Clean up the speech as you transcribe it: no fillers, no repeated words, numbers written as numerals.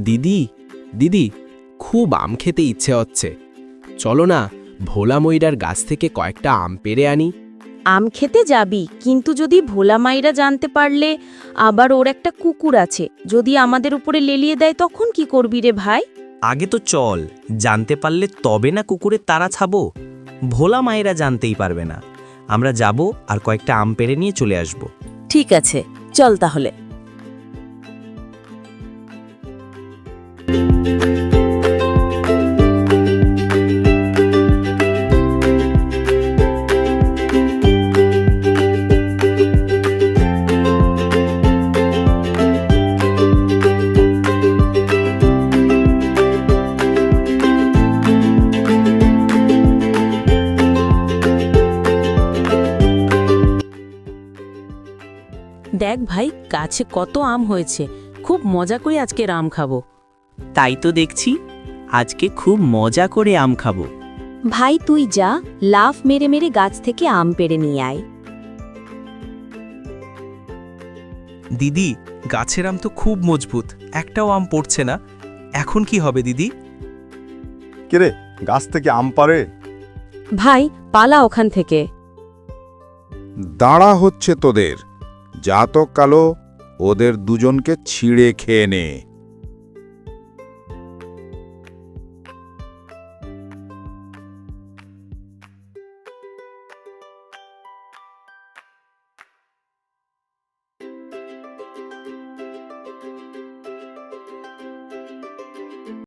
দিদি দিদি, খুব আম খেতে ইচ্ছে হচ্ছে। চলো না, ভোলা ময়রার গাছ থেকে কয়েকটা আম পেড়ে আনি। আম খেতে যাবি, কিন্তু যদি ভোলা মাইরা জানতে পারলে, আবার ওর একটা কুকুর আছে, যদি আমাদের উপরে লেলিয়ে দেয় তখন কি করবি রে ভাই? আগে তো চল, জানতে পারলে তবে না কুকুরের তাড়া ছাবো। ভোলা মায়েরা জানতেই পারবে না। আমরা যাব আর কয়েকটা আম পেড়ে নিয়ে চলে আসব। ঠিক আছে, চল তাহলে। দেখ ভাই, গাছে কত আম হয়েছে, খুব মজা করে আজকে আম খাবো। তাই তো দেখছি, আজকে খুব মজা করে আম খাবো। ভাই তুই যা, লাফ মেরে মেরে গাছ থেকে আম পেড়ে নিয়ে আয়। দিদি, গাছের আম তো খুব মজবুত, একটাও আম পড়ছে না। এখন কি হবে দিদি? কিরে, গাছ থেকে আম পারে? ভাই পালা ওখান থেকে। দাঁড়া হচ্ছে তোদের, যা তো কালো ওদের দুজনকে ছিঁড়ে খেয়ে নে।